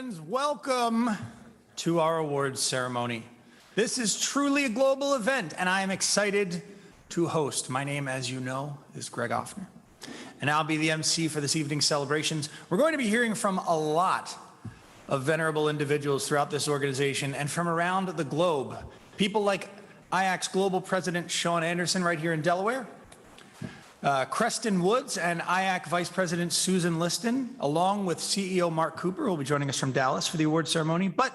Friends, welcome to our awards ceremony. This is truly a global event, and I am excited to host. My name, as you know, is Greg Offner, and I'll be the MC for this evening's celebrations. We're going to be hearing from a lot of venerable individuals throughout this organization and from around the globe. People like IACC's Global President Sean Anderson right here in Delaware, Creston Woods and IACC Vice President Susan Liston, along with CEO Mark Cooper, who will be joining us from Dallas for the award ceremony. But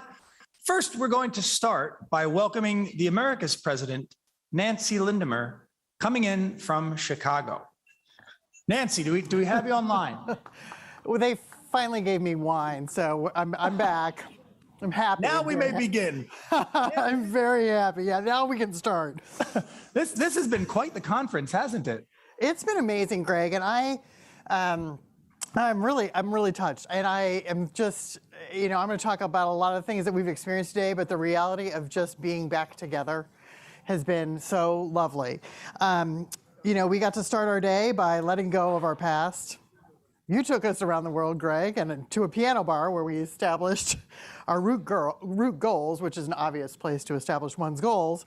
first, we're going to start by welcoming the America's President, Nancy Lindemer, coming in from Chicago. Nancy, do we have you online? Well, they finally gave me wine, so I'm back. I'm happy. Now we may begin. I'm very happy. Yeah, now we can start. This has been quite the conference, hasn't it? It's been amazing, Greg, and I'm really touched. And I am just, I'm going to talk about a lot of things that we've experienced today, but the reality of just being back together has been so lovely. We got to start our day by letting go of our past. You took us around the world, Greg, and to a piano bar where we established our root goals, which is an obvious place to establish one's goals.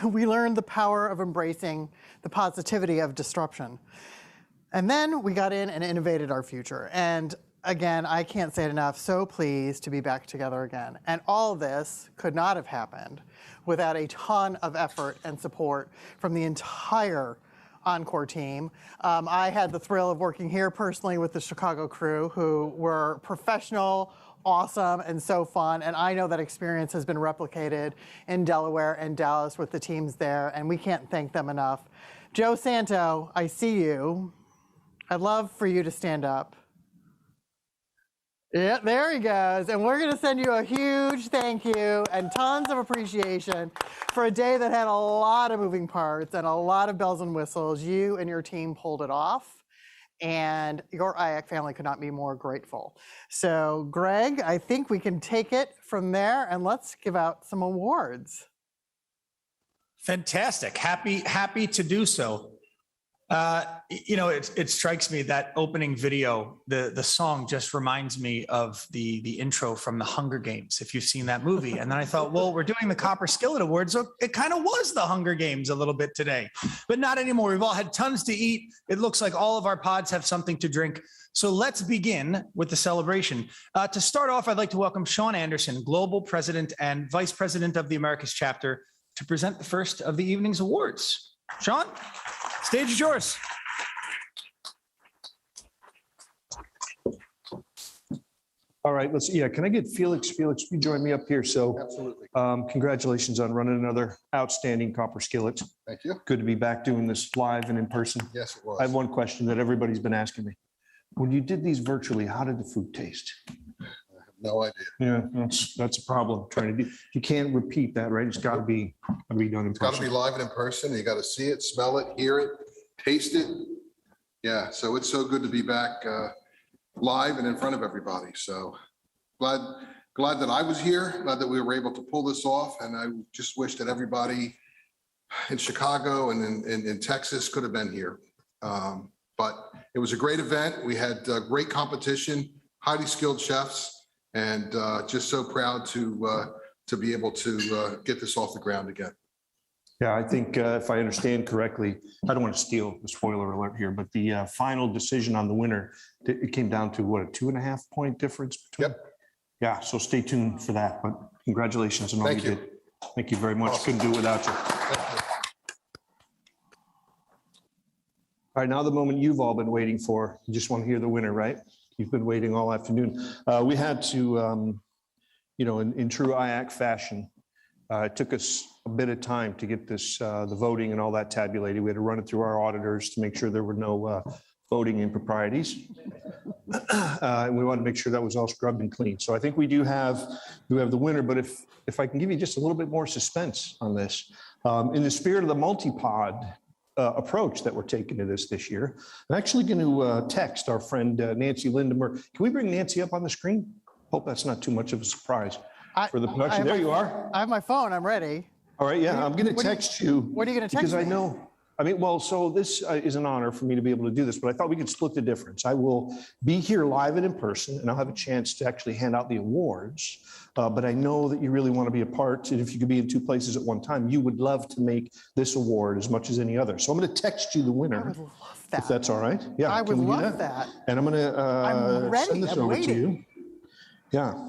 We learned the power of embracing the positivity of disruption. And then we got in and innovated our future. And again, I can't say it enough, so pleased to be back together again. And all of this could not have happened without a ton of effort and support from the entire Encore team. I had the thrill of working here personally with the Chicago crew, who were professional, awesome, and so fun. And I know that experience has been replicated in Delaware and Dallas with the teams there, and we can't thank them enough. Joe Santo, I see you. I'd love for you to stand up. Yeah, there he goes. And we're going to send you a huge thank you and tons of appreciation for a day that had a lot of moving parts and a lot of bells and whistles. You and your team pulled it off, and your IACC family could not be more grateful. So, Greg, I think we can take it from there, and let's give out some awards. Fantastic. Happy to do so. It strikes me that opening video, the song just reminds me of the intro from the Hunger Games, if you've seen that movie. And then I thought, well, we're doing the Copper Skillet Awards, so it kind of was the Hunger Games a little bit today, but not anymore. We've all had tons to eat. It looks like all of our pods have something to drink. So let's begin with the celebration. To start off, I'd like to welcome Sean Anderson, Global President and Vice President of the Americas Chapter, to present the first of the evening's awards. Sean? Stage is yours. All right, can I get Felix? Felix, you join me up here. So, absolutely. Congratulations on running another outstanding Copper Skillet. Thank you. Good to be back doing this live and in person. Yes, it was. I have one question that everybody's been asking me. When you did these virtually, how did the food taste? I have no idea. Yeah, that's a problem. Trying to do, you can't repeat that, right? It's got to be done in person. It's got to be live and in person. You got to see it, smell it, hear it, taste it. Yeah, so it's so good to be back live and in front of everybody. So glad that I was here. Glad that we were able to pull this off. And I just wish that everybody in Chicago and in Texas could have been here. But it was a great event. We had great competition, highly skilled chefs, and just so proud to be able to get this off the ground again. Yeah, I think if I understand correctly, I don't want to steal the spoiler alert here, but the final decision on the winner, it came down to what, a 2.5 point difference between? Yep. Yeah, so stay tuned for that, but congratulations on all you did. Thank you very much. Awesome. Couldn't do it without you. All right, now the moment you've all been waiting for. You just want to hear the winner, right? You've been waiting all afternoon. We had to, in true IACC fashion, it took us a bit of time to get this, the voting and all that tabulated. We had to run it through our auditors to make sure there were no voting improprieties. And we wanted to make sure that was all scrubbed and clean. So I think we have the winner, but if I can give you just a little bit more suspense on this, in the spirit of the multi-pod approach that we're taking to this year, I'm actually going to text our friend Nancy Lindemer. Can we bring Nancy up on the screen? Hope that's not too much of a surprise for the production. There you are. I have my phone. I'm ready. All right, yeah, I'm going to text you. What are you going to text me? Because I know I mean, well, so this is an honor for me to be able to do this, but I thought we could split the difference. I will be here live and in person, and I'll have a chance to actually hand out the awards. But I know that you really want to be a part, and if you could be in two places at one time, you would love to make this award as much as any other. So I'm going to text you the winner. I would love that. If that's all right. Yeah. I would can we do love that. And I'm going to I'm ready. send this I'm over to waiting. you. Yeah.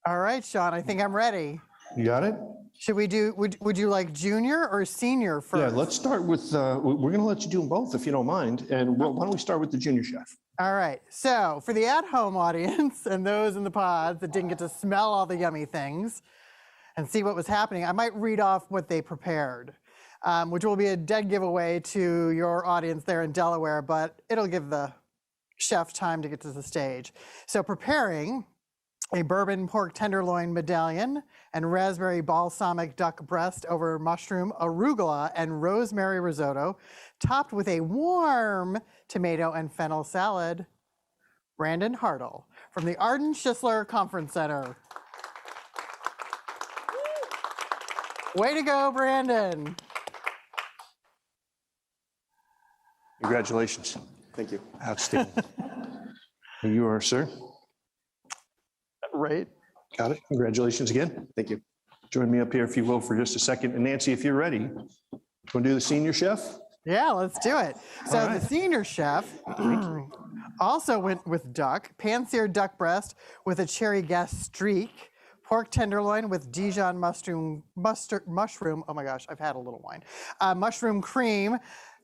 All right, Sean, I think I'm ready. You got it? Should we do, would you like junior or senior first? Yeah, let's start with, we're going to let you do them both if you don't mind. And why don't we start with the junior chef? All right, so for the at-home audience and those in the pods that didn't get to smell all the yummy things and see what was happening, I might read off what they prepared, which will be a dead giveaway to your audience there in Delaware, but it'll give the chef time to get to the stage. So preparing a bourbon pork tenderloin medallion and raspberry balsamic duck breast over mushroom arugula and rosemary risotto, topped with a warm tomato and fennel salad. Brandon Hartle from the Arden Schisler Conference Center. Way to go, Brandon. Congratulations. Thank you. Outstanding. Here you are, sir. Right. Got it. Congratulations again. Thank you. Join me up here, if you will, for just a second. And Nancy, if you're ready, want to do the senior chef? Yeah, let's do it. So All right. the senior chef also went with duck, pan-seared duck breast with a cherry gastrique, pork tenderloin with Dijon mushroom, oh my gosh, I've had a little wine, mushroom cream,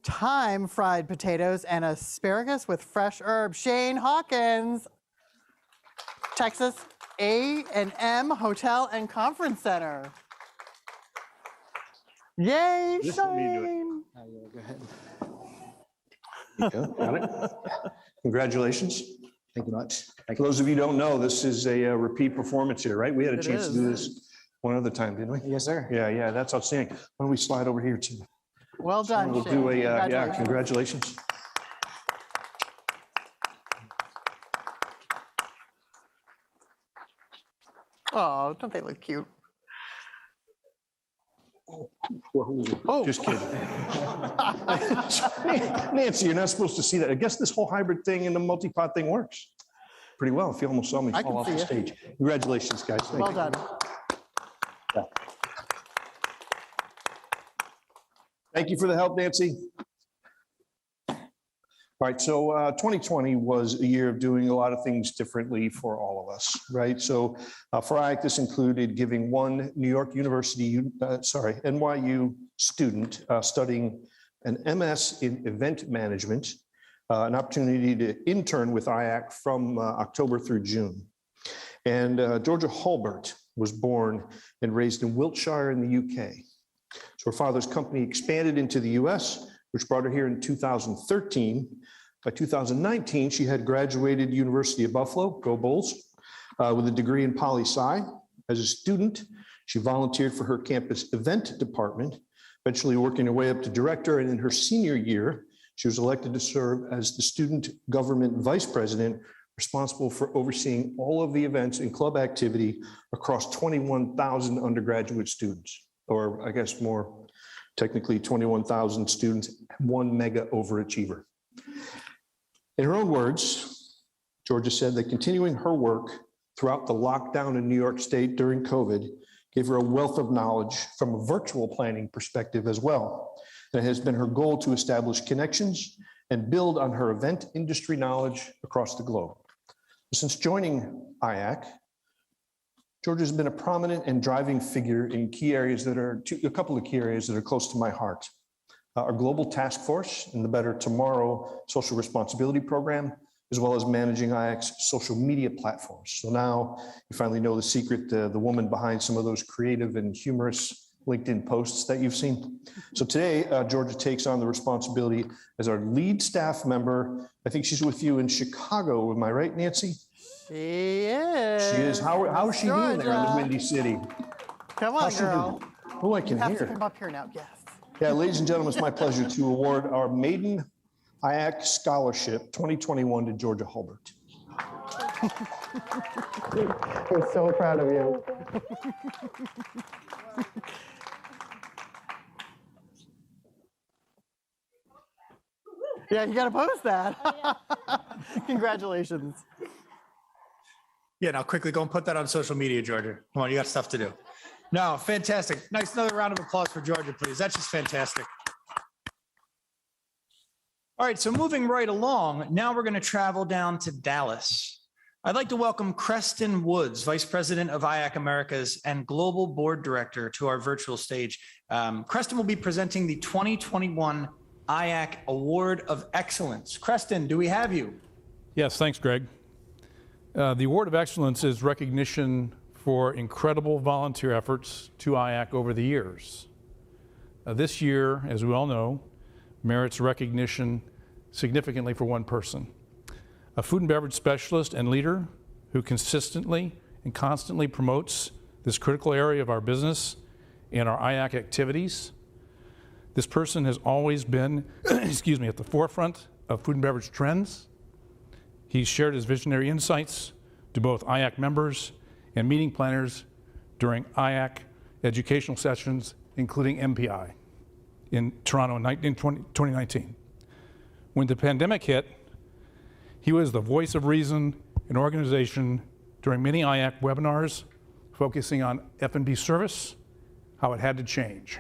thyme fried potatoes, and asparagus with fresh herbs. Shane Hawkins, Texas A&M Hotel and Conference Center. Yay, Just let me do it. Shane. Go ahead. Yeah, got it. Congratulations. Thank you much. Thank For those of you who don't know, this is a repeat performance here, right? We had a It chance to is. do this one other time, didn't we? you. Yes, sir. Yeah, that's outstanding. Why don't we slide over here too? Well done, We'll Shane. do a, yeah, Congratulations. congratulations. Oh, don't they look cute? Whoa, Oh. just kidding. Nancy, you're not supposed to see that. I guess this whole hybrid thing and the multi-pod thing works pretty well. If you almost saw me I fall can off the see stage. Congratulations, guys. Thank Well you. done. Thank you for the help, Nancy. All right, so 2020 was a year of doing a lot of things differently for all of us, right? So for IACC, this included giving one New York University, NYU student studying an MS in event management, an opportunity to intern with IACC from October through June. And Georgia Hulbert was born and raised in Wiltshire in the UK. So her father's company expanded into the US, which brought her here in 2013. By 2019, she had graduated University of Buffalo, go Bulls, with a degree in poli-sci. As a student, she volunteered for her campus event department, eventually working her way up to director. And in her senior year, she was elected to serve as the student government vice president, responsible for overseeing all of the events and club activity across 21,000 undergraduate students, or I guess more technically 21,000 students, one mega overachiever. In her own words, Georgia said that continuing her work throughout the lockdown in New York State during COVID gave her a wealth of knowledge from a virtual planning perspective as well. And it has been her goal to establish connections and build on her event industry knowledge across the globe. Since joining IACC, Georgia has been a prominent and driving figure in key areas that are, a couple of key areas that are close to my heart. Our global task force in the Better Tomorrow social responsibility program, as well as managing IACC's social media platforms. So now you finally know the secret, the woman behind some of those creative and humorous LinkedIn posts that you've seen. So today, Georgia takes on the responsibility as our lead staff member. I think she's with you in Chicago. Am I right, Nancy? She is. She is. How is she doing there in the Windy City? Come on, How's she girl. doing? Oh, I You can have to hear. come up here now. Yes. Yeah, ladies and gentlemen, it's my pleasure to award our maiden IACC Scholarship 2021 to Georgia Hulbert. We're so proud of you. Yeah, you got to post that. Congratulations. Yeah, now quickly go and put that on social media, Georgia. Come on, you got stuff to do. No, fantastic. Nice, another round of applause for Georgia, please. That's just fantastic. All right, so moving right along, now we're going to travel down to Dallas. I'd like to welcome Creston Woods, Vice President of IAC Americas and Global Board Director, to our virtual stage. Creston will be presenting the 2021 IAC Award of Excellence. Creston, do we have you? Yes, thanks, Greg. The Award of Excellence is recognition for incredible volunteer efforts to IAC over the years. This year, as we all know, merits recognition significantly for one person, a food and beverage specialist and leader who consistently and constantly promotes this critical area of our business and our IAC activities. This person has always been, excuse me, at the forefront of food and beverage trends. He's shared his visionary insights to both IAC members and meeting planners during IAC educational sessions, including MPI in Toronto in 2019. When the pandemic hit, he was the voice of reason in organization during many IAC webinars focusing on F&B service, how it had to change.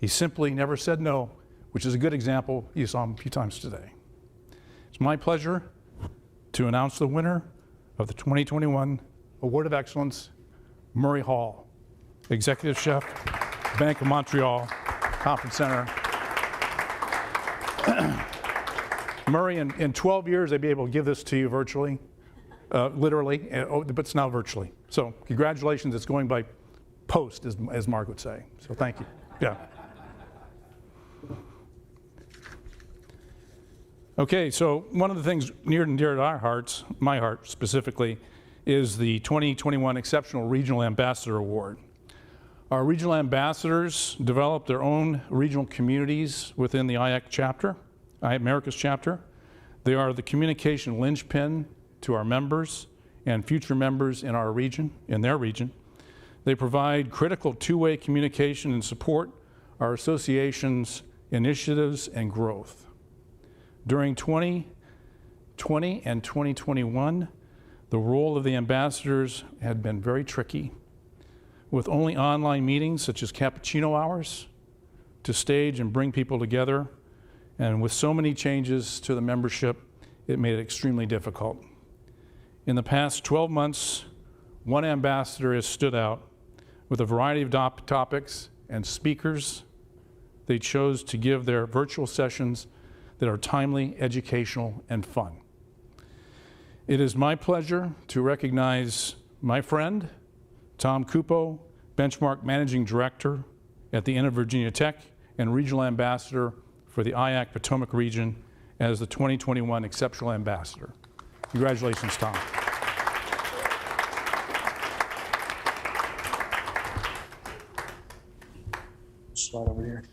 He simply never said no, which is a good example. You saw him a few times today. It's my pleasure to announce the winner of the 2021 Award of Excellence, Murray Hall, Executive Chef, Bank of Montreal Conference Center. Murray, in 12 years, I'd be able to give this to you virtually, literally, but it's now virtually. So congratulations, it's going by post, as Mark would say. So thank you. Yeah. Okay, so one of the things near and dear to our hearts, my heart specifically, is the 2021 Exceptional Regional Ambassador Award. Our regional ambassadors develop their own regional communities within the IAC chapter, IAC Americas chapter. They are the communication linchpin to our members and future members in our region, in their region. They provide critical two-way communication and support our association's initiatives and growth. During 2020 and 2021, the role of the ambassadors had been very tricky, with only online meetings such as cappuccino hours to stage and bring people together. And with so many changes to the membership, it made it extremely difficult. In the past 12 months, one ambassador has stood out with a variety of topics and speakers. They chose to give their virtual sessions that are timely, educational, and fun. It is my pleasure to recognize my friend, Tom Cupo, Benchmark Managing Director at the Inn of Virginia Tech and Regional Ambassador for the IAC Potomac region, as the 2021 Exceptional Ambassador. Congratulations, Tom. Slide over here.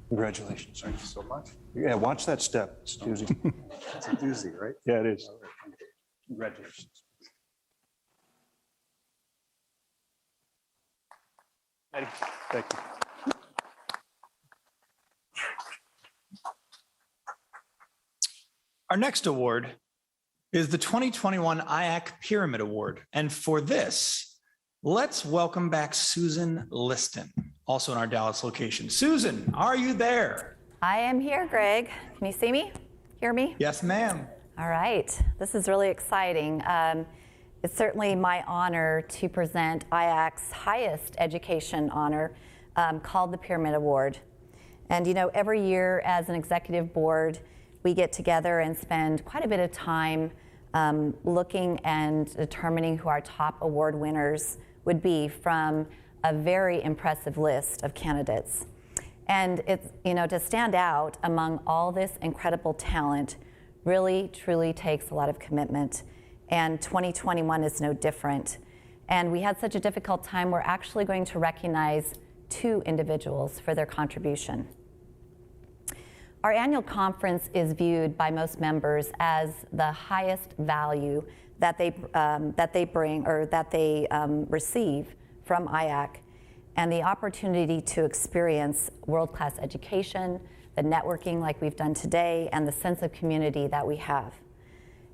Congratulations. Thank you so much. Yeah, watch that step. It's a doozy. It's a doozy, right? Yeah, it is. All right. Congratulations. Thank you. Our next award is the 2021 IAC Pyramid Award. And for this, let's welcome back Susan Liston, also in our Dallas location. Susan, are you there? I am here, Greg. Can you see me? Hear me? Yes, ma'am. All right. This is really exciting. It's certainly my honor to present IAC's highest education honor, called the Pyramid Award. And you know, every year as an executive board, we get together and spend quite a bit of time looking and determining who our top award winners would be from a very impressive list of candidates. And it's, you know, to stand out among all this incredible talent really, truly takes a lot of commitment. And 2021 is no different. And we had such a difficult time, we're actually going to recognize 2 individuals for their contribution. Our annual conference is viewed by most members as the highest value that they bring or that they receive from IACC, and the opportunity to experience world-class education, the networking like we've done today, and the sense of community that we have.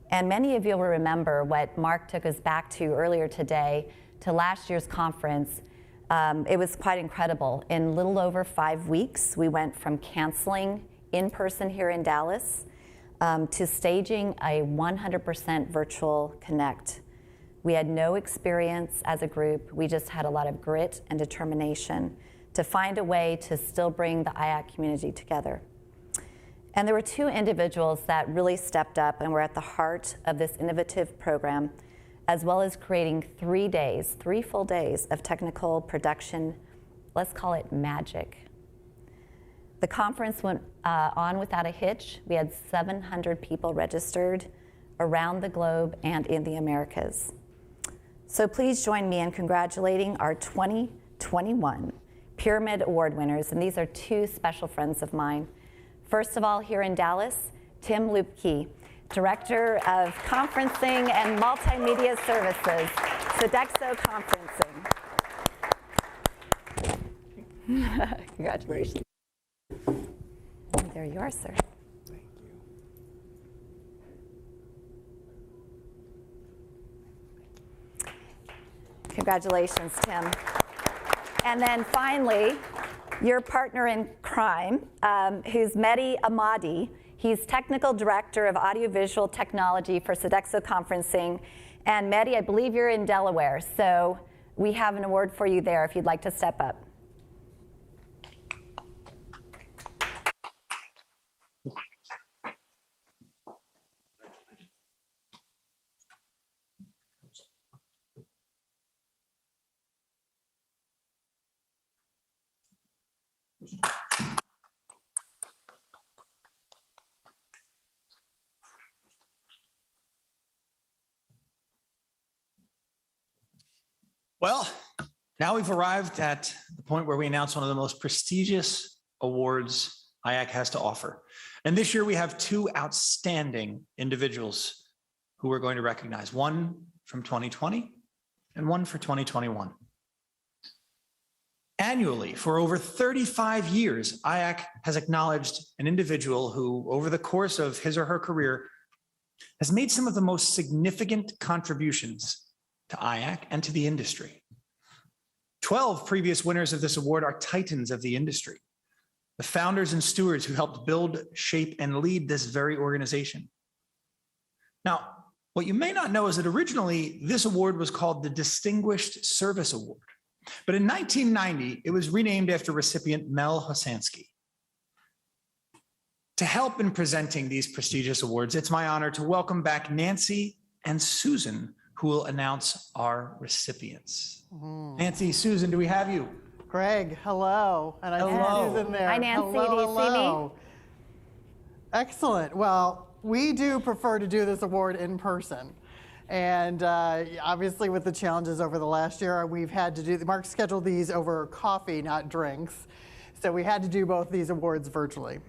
And many of you will remember what Mark took us back to earlier today, to last year's conference. It was quite incredible. In little over 5 weeks, we went from canceling in person here in Dallas to staging a 100% virtual connect. We had no experience as a group. We just had a lot of grit and determination to find a way to still bring the IACC community together. And there were 2 individuals that really stepped up and were at the heart of this innovative program, as well as creating 3 full days of technical production, let's call it magic. The conference went on without a hitch. We had 700 people registered around the globe and in the Americas. So please join me in congratulating our 2021 Pyramid Award winners, and these are 2 special friends of mine. First of all, here in Dallas, Tim Luepke, Director of Conferencing and Multimedia Services, Sodexo Conferencing. Congratulations. There you are, sir. Thank you. Congratulations, Tim. And then finally, your partner in crime, who's Mehdi Ahmadi. He's Technical Director of Audiovisual Technology for Sodexo Conferencing. And Mehdi, I believe you're in Delaware, so we have an award for you there if you'd like to step up. Well, now we've arrived at the point where we announce one of the most prestigious awards IACC has to offer. And this year we have 2 outstanding individuals who we're going to recognize, one from 2020 and one for 2021. Annually, for over 35 years, IACC has acknowledged an individual who, over the course of his or her career, has made some of the most significant contributions to IACC and to the industry. 12 previous winners of this award are titans of the industry, the founders and stewards who helped build, shape, and lead this very organization. Now, what you may not know is that originally this award was called the Distinguished Service Award. But in 1990, it was renamed after recipient Mel Hosansky. To help in presenting these prestigious awards, it's my honor to welcome back Nancy and Susan, who will announce our recipients. Nancy, Susan, do we have you? Greg, hello. And I Hello. see Susan there. Hi, Nancy. Hello, Do you see me? hello. Excellent. Well, we do prefer to do this award in person. And obviously with the challenges over the last year, we've had to do, Mark scheduled these over coffee, not drinks. So we had to do both these awards virtually.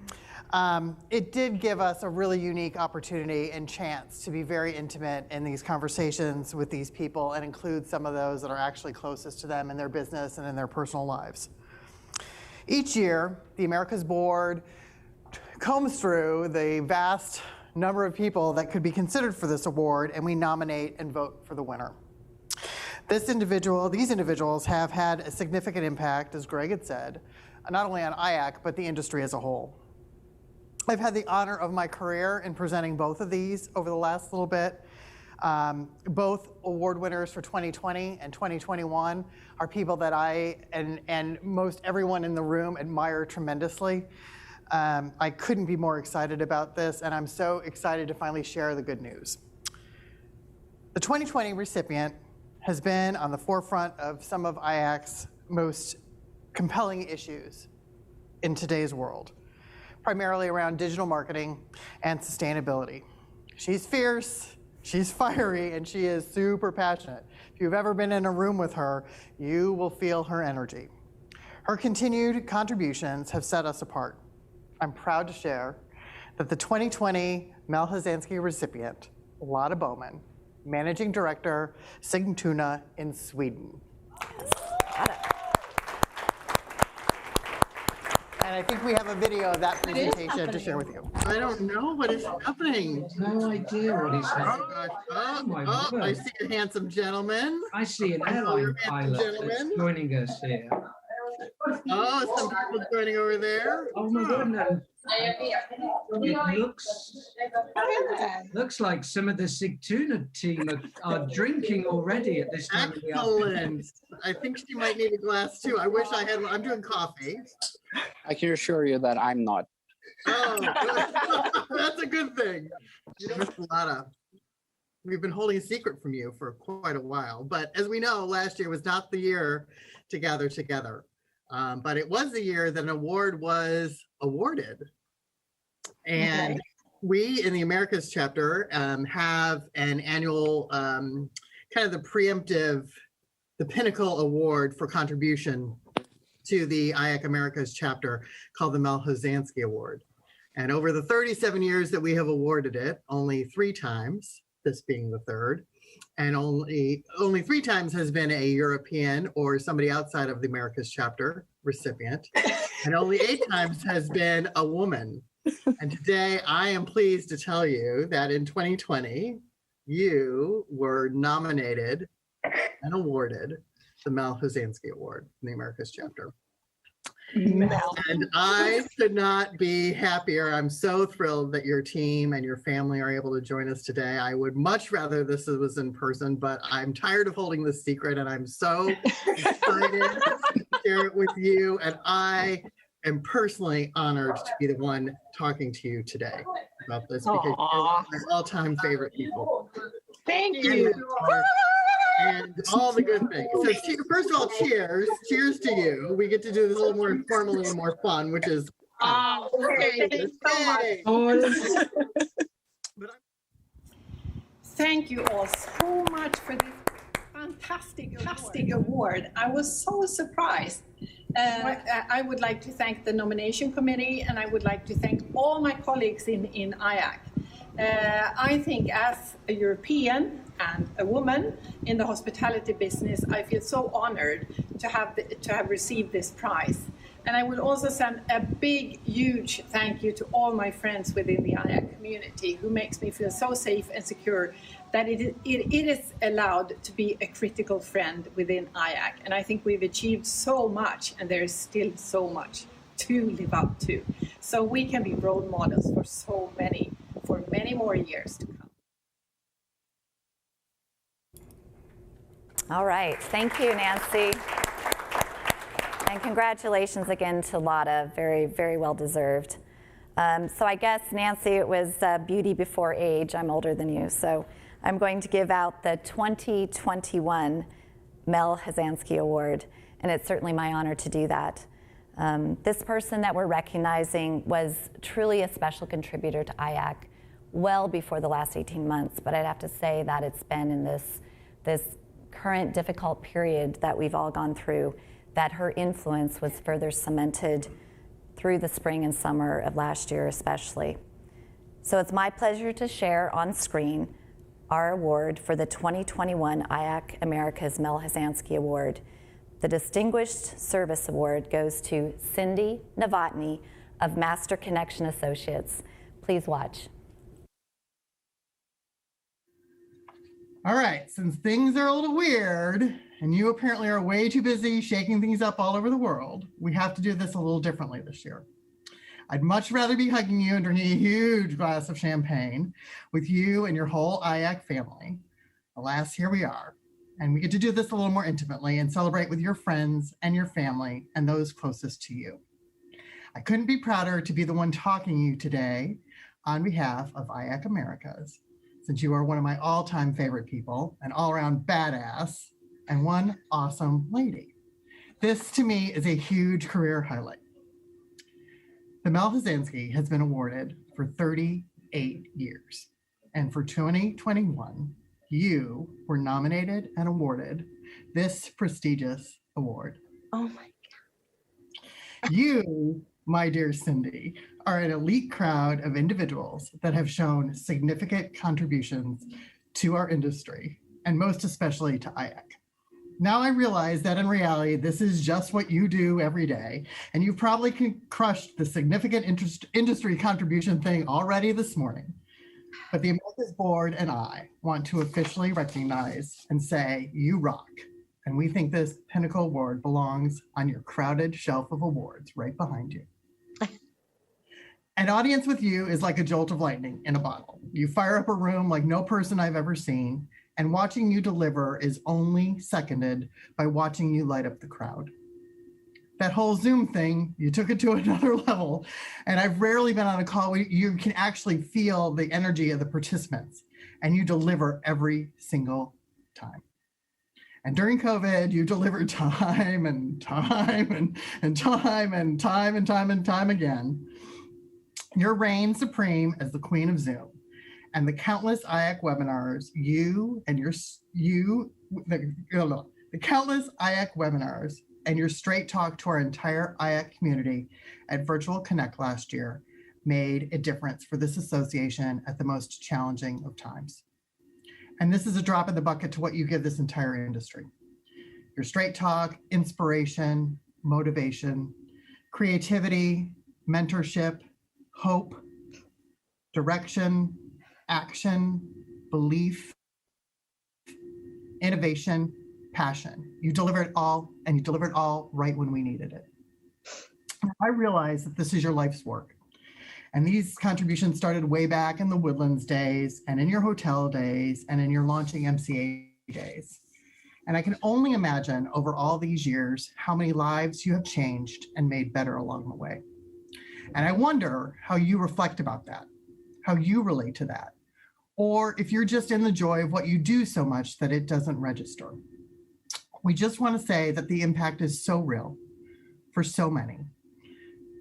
It did give us a really unique opportunity and chance to be very intimate in these conversations with these people and include some of those that are actually closest to them in their business and in their personal lives. Each year, the Americas Board combs through the vast number of people that could be considered for this award, and we nominate and vote for the winner. These individuals have had a significant impact, as Greg had said, not only on IACC, but the industry as a whole. I've had the honor of my career in presenting both of these over the last little bit. Both award winners for 2020 and 2021 are people that I and most everyone in the room admire tremendously. I couldn't be more excited about this, and I'm so excited to finally share the good news. The 2020 recipient has been on the forefront of some of IACC's most compelling issues in today's world, primarily around digital marketing and sustainability. She's fierce, she's fiery, and she is super passionate. If you've ever been in a room with her, you will feel her energy. Her continued contributions have set us apart. I'm proud to share that the 2020 Mel Hosansky recipient, Lotta Boman, Managing Director, Sigtuna in Sweden. And I think we have a video of that presentation to share with you. I don't know what is happening. No idea what he's saying. I see a handsome gentleman. I see an airline pilot that's joining us here. Oh, some people joining over there. Oh my goodness. It looks like some of the Sigtuna team are drinking already at this time of the afternoon. Excellent. I think she might need a glass too. I wish I had one. I'm doing coffee. I can assure you that I'm not. Oh, that's a good thing. You know, Miss Lotta, we've been holding a secret from you for quite a while, but as we know, last year was not the year to gather together. But it was the year that an award was awarded. And we in the Americas chapter have an annual kind of the preemptive, the pinnacle award for contribution to the IAC Americas chapter called the Mel Hosansky Award. And over the 37 years that we have awarded it, only 3 times, this being the third, and only 3 times has been a European or somebody outside of the Americas chapter recipient, and only 8 times has been a woman. And today I am pleased to tell you that in 2020, you were nominated and awarded the Mel Hosansky Award in the Americas chapter. And I could not be happier. I'm so thrilled that your team and your family are able to join us today. I would much rather this was in person, but I'm tired of holding this secret, and I'm so excited to share it with you. And I am personally honored to be the one talking to you today about this because you're one of my all-time favorite people. Thank you. And all the good things. So first of all, cheers. Cheers to you. We get to do this a little more informally and more fun, which is Okay. Thank you all so much for this fantastic award. I was so surprised. I would like to thank the nomination committee, and I would like to thank all my colleagues in IAC. I think as a European and a woman in the hospitality business, I feel so honored to have received this prize. And I will also send a big, huge thank you to all my friends within the IAC community who makes me feel so safe and secure that it is allowed to be a critical friend within IAC. And I think we've achieved so much, and there is still so much to live up to. So we can be role models for many more years to come. All right, thank you, Nancy. And congratulations again to Lotta, very, very well deserved. So I guess, Nancy, it was beauty before age. I'm older than you, so I'm going to give out the 2021 Mel Hosansky Award, and it's certainly my honor to do that. This person that we're recognizing was truly a special contributor to IAC well before the last 18 months, but I'd have to say that it's been in this current difficult period that we've all gone through that her influence was further cemented through the spring and summer of last year especially. So it's my pleasure to share on screen our award for the 2021 IAC America's Mel Hosansky Award. The Distinguished Service Award goes to Cindy Novotny of Master Connection Associates. Please watch. All right, since things are a little weird and you apparently are way too busy shaking things up all over the world, we have to do this a little differently this year. I'd much rather be hugging you and drinking a huge glass of champagne with you and your whole IAC family. Alas, here we are. And we get to do this a little more intimately and celebrate with your friends and your family and those closest to you. I couldn't be prouder to be the one talking to you today on behalf of IAC Americas, since you are one of my all-time favorite people, an all-around badass, and one awesome lady. This, to me, is a huge career highlight. The Mel Hosansky has been awarded for 38 years, and for 2021, you were nominated and awarded this prestigious award. Oh my God. You, my dear Cindy, are an elite crowd of individuals that have shown significant contributions to our industry, and most especially to IAC. Now I realize that in reality, this is just what you do every day, and you've probably crushed the significant industry contribution thing already this morning. But the Americas Board and I want to officially recognize and say, you rock. And we think this Pinnacle Award belongs on your crowded shelf of awards right behind you. An audience with you is like a jolt of lightning in a bottle. You fire up a room like no person I've ever seen, and watching you deliver is only seconded by watching you light up the crowd. That whole Zoom thing, you took it to another level, and I've rarely been on a call where you can actually feel the energy of the participants, and you deliver every single time. And during COVID, you delivered time and time and time and time and time and time again. Your reign supreme as the queen of Zoom, and the countless IAC webinars the countless IAC webinars and your straight talk to our entire IAC community at Virtual Connect last year made a difference for this association at the most challenging of times. And this is a drop in the bucket to what you give this entire industry. Your straight talk, inspiration, motivation, creativity, mentorship, hope, direction, action, belief, innovation, passion. You deliver it all, and you deliver it all right when we needed it. I realize that this is your life's work. And these contributions started way back in the Woodlands days, and in your hotel days, and in your launching MCA days. And I can only imagine over all these years how many lives you have changed and made better along the way. And I wonder how you reflect about that, how you relate to that, or if you're just in the joy of what you do so much that it doesn't register. We just want to say that the impact is so real for so many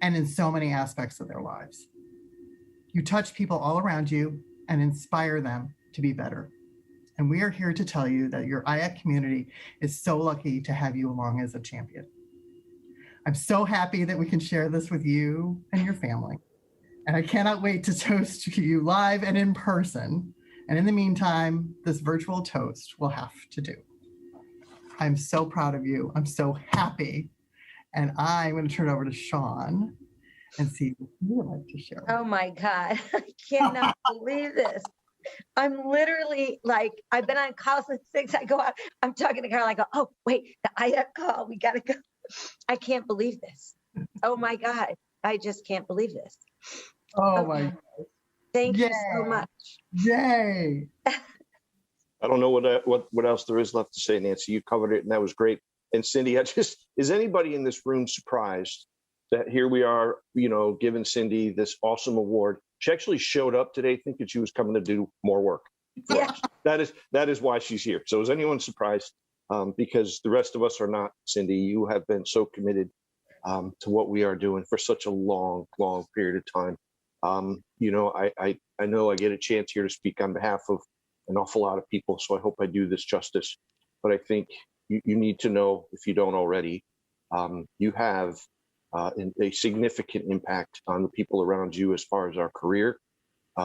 and in so many aspects of their lives. You touch people all around you and inspire them to be better. And we are here to tell you that your IAC community is so lucky to have you along as a champion. I'm so happy that we can share this with you and your family. And I cannot wait to toast to you live and in person. And in the meantime, this virtual toast will have to do. I'm so proud of you. I'm so happy. And I'm going to turn it over to Sean and see what you would like to share. Oh my God, I cannot believe this. I'm literally like, I've been on calls at 6. I go out, I'm talking to Carol. I go, oh, wait, the IAC call, we got to go. I can't believe this. Oh my God, I just can't believe this. Oh my God. Thank you so much. Yay. I don't know what else there is left to say, Nancy. You covered it, and that was great. And Cindy, is anybody in this room surprised that here we are, giving Cindy this awesome award? She actually showed up today thinking she was coming to do more work for us. That is why she's here. So is anyone surprised? Because the rest of us are not. Cindy, you have been so committed to what we are doing for such a long, long period of time. I know I get a chance here to speak on behalf of an awful lot of people, so I hope I do this justice. But I think you need to know, if you don't already, you have a significant impact on the people around you as far as our career.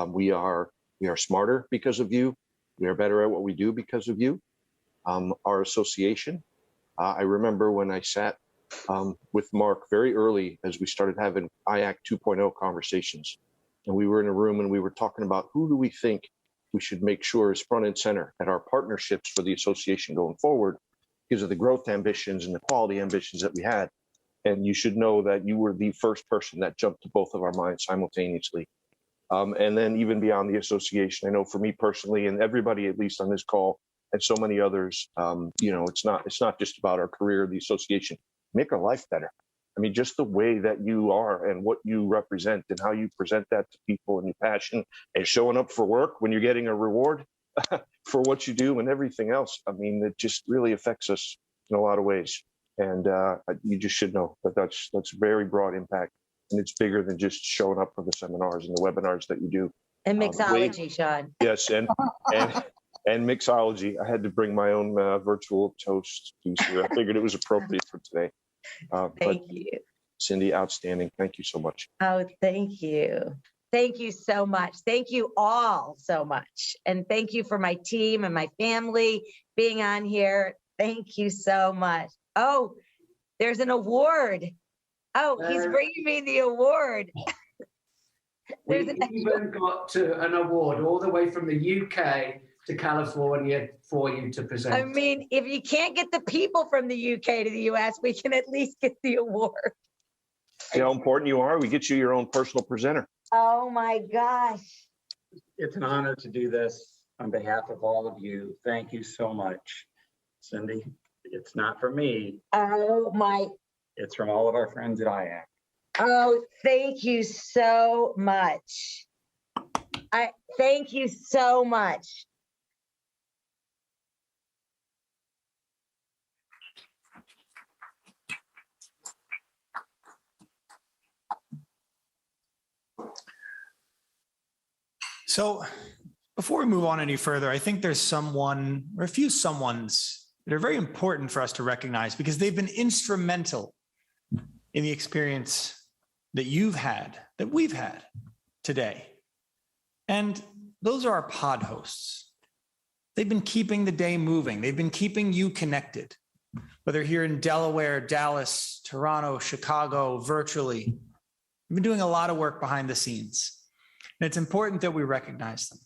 We are smarter because of you. We are better at what we do because of you. Our association, I remember when I sat with Mark very early as we started having IAC 2.0 conversations, and we were in a room and we were talking about who do we think we should make sure is front and center at our partnerships for the association going forward because of the growth ambitions and the quality ambitions that we had. And you should know that you were the first person that jumped to both of our minds simultaneously. And then even beyond the association, I know for me personally and everybody, at least on this call, and so many others, it's not just about our career, the association, make our life better. I mean, just the way that you are and what you represent and how you present that to people and your passion and showing up for work when you're getting a reward for what you do and everything else. I mean, it just really affects us in a lot of ways. And you just should know that that's very broad impact. And it's bigger than just showing up for the seminars and the webinars that you do. And mixology, Sean. Yes, and mixology. I had to bring my own virtual toast piece here. I figured it was appropriate for today. Thank you. Cindy, outstanding. Thank you so much. Oh, thank you. Thank you so much. Thank you all so much. And thank you for my team and my family being on here. Thank you so much. Oh, there's an award. Oh, he's bringing me the award. We even got an award all the way from the UK to California for you to present. I mean, if you can't get the people from the UK to the US, we can at least get the award. See how important you are? We get you your own personal presenter. Oh my gosh. It's an honor to do this on behalf of all of you. Thank you so much, Cindy. It's not for me. Oh my. It's from all of our friends at IACC. Oh, thank you so much. Thank you so much. So before we move on any further, I think there's someone or a few someones that are very important for us to recognize because they've been instrumental in the experience that you've had, that we've had today. And those are our pod hosts. They've been keeping the day moving. They've been keeping you connected, whether here in Delaware, Dallas, Toronto, Chicago, virtually. We've been doing a lot of work behind the scenes. And it's important that we recognize them.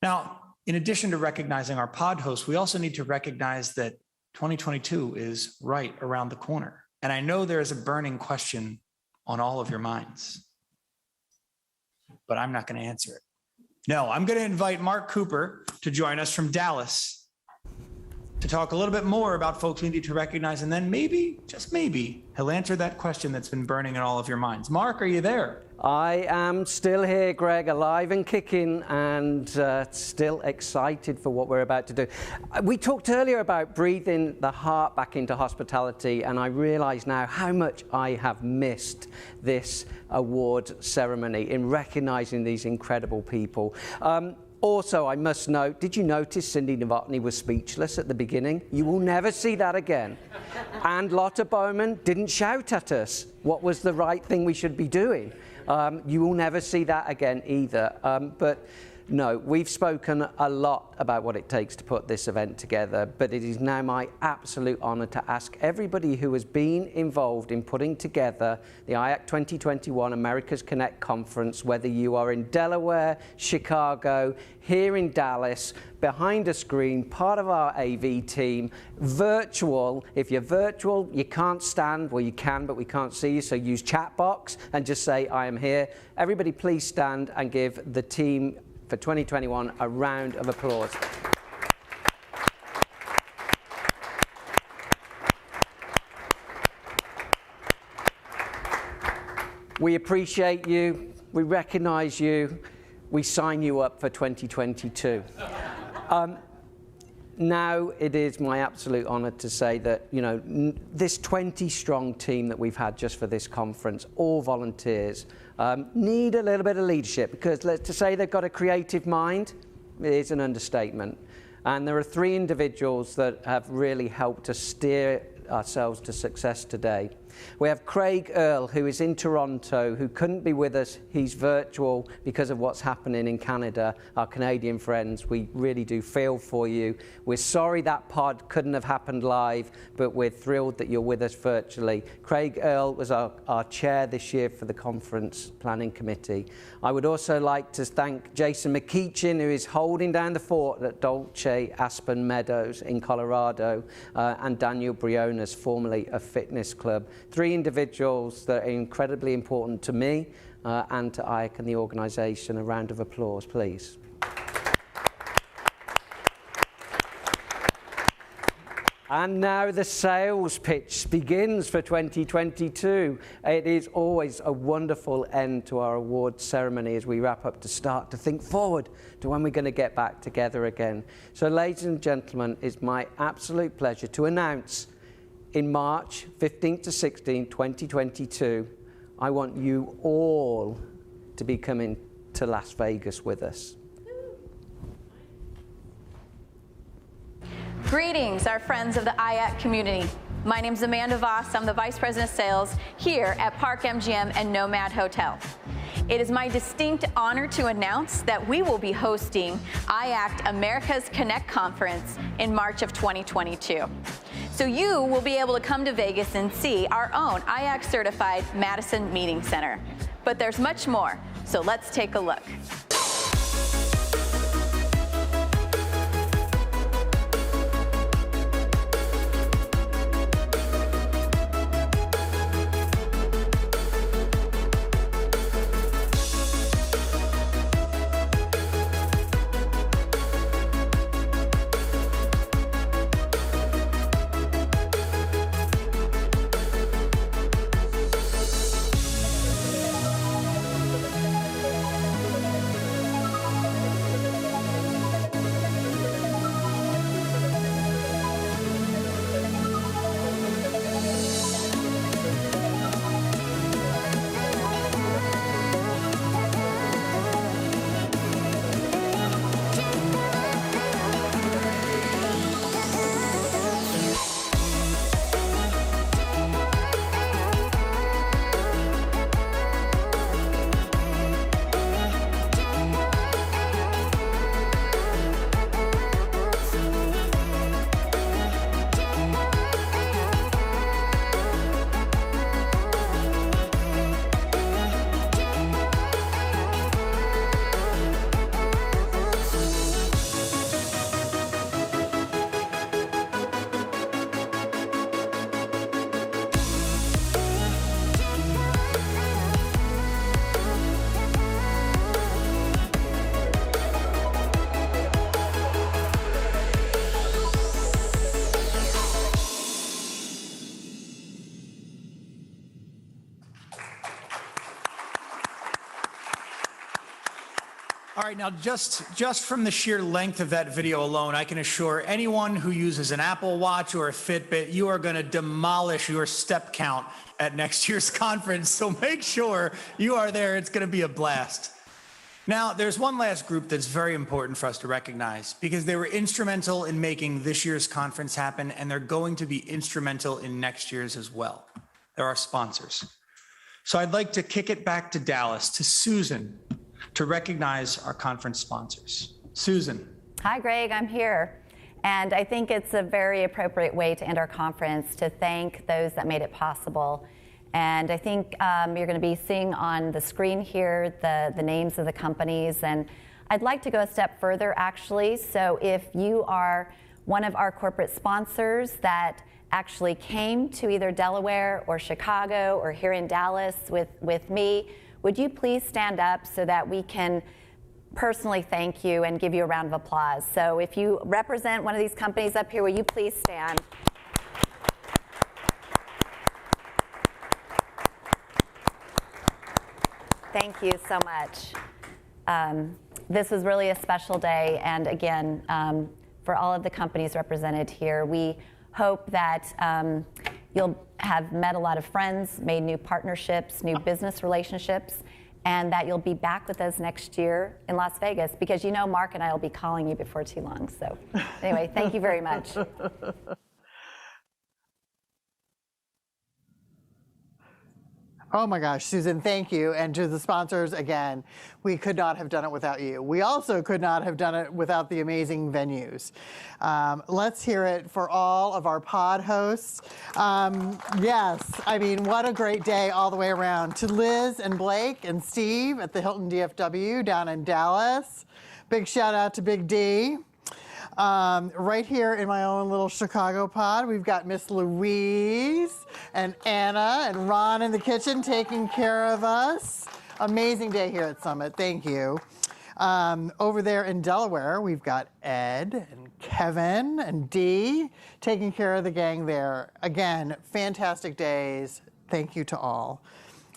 Now, in addition to recognizing our pod hosts, we also need to recognize that 2022 is right around the corner. And I know there is a burning question on all of your minds, but I'm not going to answer it. No, I'm going to invite Mark Cooper to join us from Dallas to talk a little bit more about folks we need to recognize. And then maybe, just maybe, he'll answer that question that's been burning in all of your minds. Mark, are you there? I am still here, Greg, alive and kicking, and still excited for what we're about to do. We talked earlier about breathing the heart back into hospitality, and I realise now how much I have missed this award ceremony in recognising these incredible people. Also, I must note, did you notice Cindy Novotny was speechless at the beginning? You will never see that again. And Lotta Boman didn't shout at us what was the right thing we should be doing. You will never see that again either. But no, we've spoken a lot about what it takes to put this event together, but it is now my absolute honour to ask everybody who has been involved in putting together the IACC 2021 America's Connect Conference, whether you are in Delaware, Chicago, here in Dallas, behind a screen, part of our AV team, virtual. If you're virtual, you can't stand, well, you can, but we can't see you, so use chat box and just say, I am here. Everybody please stand and give the team for 2021 a round of applause. We appreciate you, we recognize you, we sign you up for 2022. Now it is my absolute honor to say that, you know, this 20-strong team that we've had just for this conference, all volunteers, need a little bit of leadership, because to say they've got a creative mind is an understatement. And there are 3 individuals that have really helped us steer ourselves to success today. We have Craig Earle, who is in Toronto, who couldn't be with us. He's virtual because of what's happening in Canada. Our Canadian friends, we really do feel for you. We're sorry that pod couldn't have happened live, but we're thrilled that you're with us virtually. Craig Earle was our chair this year for the conference planning committee. I would also like to thank Jason McKeechin, who is holding down the fort at Dolce Aspen Meadows in Colorado, and Daniel Briones, formerly of Fitness Club. 3 individuals that are incredibly important to me and to IACC and the organisation. A round of applause, please. And now the sales pitch begins for 2022. It is always a wonderful end to our awards ceremony as we wrap up to start to think forward to when we're going to get back together again. So, ladies and gentlemen, it's my absolute pleasure to announce in March 15th to 16th, 2022, I want you all to be coming to Las Vegas with us. Greetings, our friends of the IACC community. My name is Amanda Voss. I'm the Vice President of Sales here at Park MGM and Nomad Hotel. It is my distinct honor to announce that we will be hosting IACC America's Connect Conference in March of 2022. So you will be able to come to Vegas and see our own IACC certified Madison Meeting Center. But there's much more, so let's take a look. All right, now just from the sheer length of that video alone, I can assure anyone who uses an Apple Watch or a Fitbit, you are going to demolish your step count at next year's conference. So make sure you are there. It's going to be a blast. Now, there's one last group that's very important for us to recognize because they were instrumental in making this year's conference happen, and they're going to be instrumental in next year's as well. They're our sponsors. So I'd like to kick it back to Dallas, to Susan, to recognize our conference sponsors. Susan. Hi, Greg, I'm here. And I think it's a very appropriate way to end our conference to thank those that made it possible. And I think you're going to be seeing on the screen here the names of the companies. And I'd like to go a step further, actually. So if you are one of our corporate sponsors that actually came to either Delaware or Chicago or here in Dallas with me, would you please stand up so that we can personally thank you and give you a round of applause? So if you represent one of these companies up here, will you please stand? Thank you so much. This was really a special day, and again, for all of the companies represented here, we hope that you'll have met a lot of friends, made new partnerships, new business relationships, and that you'll be back with us next year in Las Vegas, because you know Mark and I will be calling you before too long. So anyway, thank you very much. Oh my gosh, Susan, thank you. And to the sponsors, again, we could not have done it without you. We also could not have done it without the amazing venues. Let's hear it for all of our pod hosts. Yes, I mean, what a great day all the way around. To Liz and Blake and Steve at the Hilton DFW down in Dallas. Big shout out to Big D. Right here in my own little Chicago pod, we've got Miss Louise and Anna and Ron in the kitchen taking care of us. Amazing day here at Summit. Thank you. Over there in Delaware, we've got Ed and Kevin and Dee taking care of the gang there. Again, fantastic days. Thank you to all.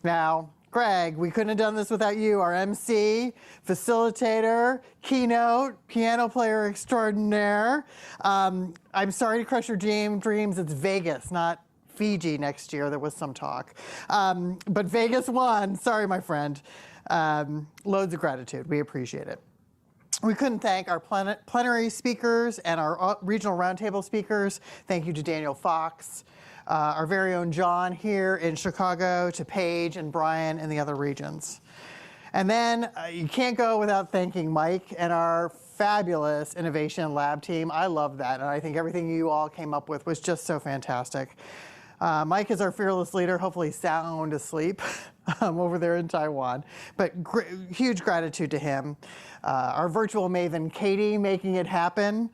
Now, Greg, we couldn't have done this without you, our MC, facilitator, keynote, piano player extraordinaire. I'm sorry to crush your dreams. It's Vegas, not Fiji next year. There was some talk. But Vegas won. Sorry, my friend. Loads of gratitude. We appreciate it. We couldn't thank our plenary speakers and our regional roundtable speakers. Thank you to Daniel Fox. Our very own John here in Chicago, to Paige and Brian in the other regions. And then you can't go without thanking Mike and our fabulous innovation lab team. I love that, and I think everything you all came up with was just so fantastic. Mike is our fearless leader, hopefully sound asleep over there in Taiwan, but huge gratitude to him. Our virtual maven, Katie, making it happen.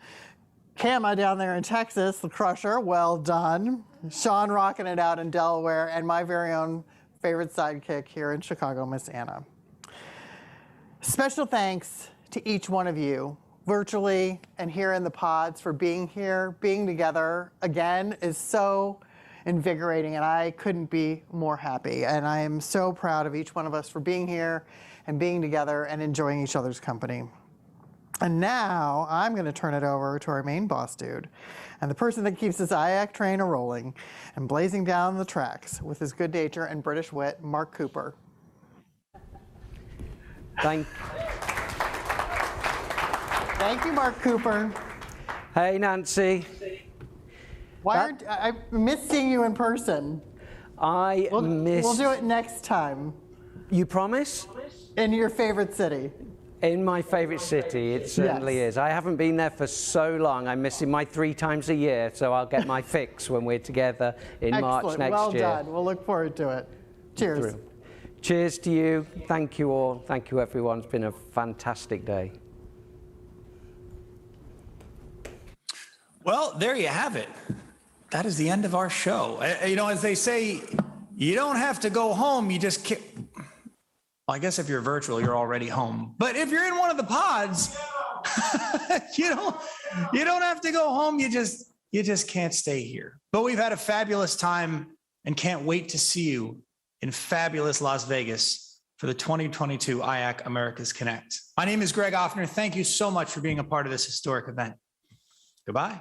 Kama down there in Texas, the crusher, well done. Sean rocking it out in Delaware, and my very own favorite sidekick here in Chicago, Miss Anna. Special thanks to each one of you, virtually and here in the pods, for being here. Being together again is so invigorating, and I couldn't be more happy. And I am so proud of each one of us for being here and being together and enjoying each other's company. And now I'm going to turn it over to our main boss dude and the person that keeps this IAC train a-rolling and blazing down the tracks with his good nature and British wit, Mark Cooper. Thank you, Mark Cooper. Hey, Nancy. I miss seeing you in person. We'll do it next time. You promise? In your favorite city. In my favorite city, it certainly is. I haven't been there for so long. I'm missing my 3 times a year, so I'll get my fix when we're together in March next well year. Well done. We'll look forward to it. Cheers. Cheers to you. Thank you all. Thank you, everyone. It's been a fantastic day. Well, there you have it. That is the end of our show. You know, as they say, you don't have to go home. You just can't. Well, I guess if you're virtual, you're already home. But if you're in one of the pods, you don't have to go home. You just can't stay here. But we've had a fabulous time and can't wait to see you in fabulous Las Vegas for the 2022 IAC Americas Connect. My name is Greg Offner. Thank you so much for being a part of this historic event. Goodbye.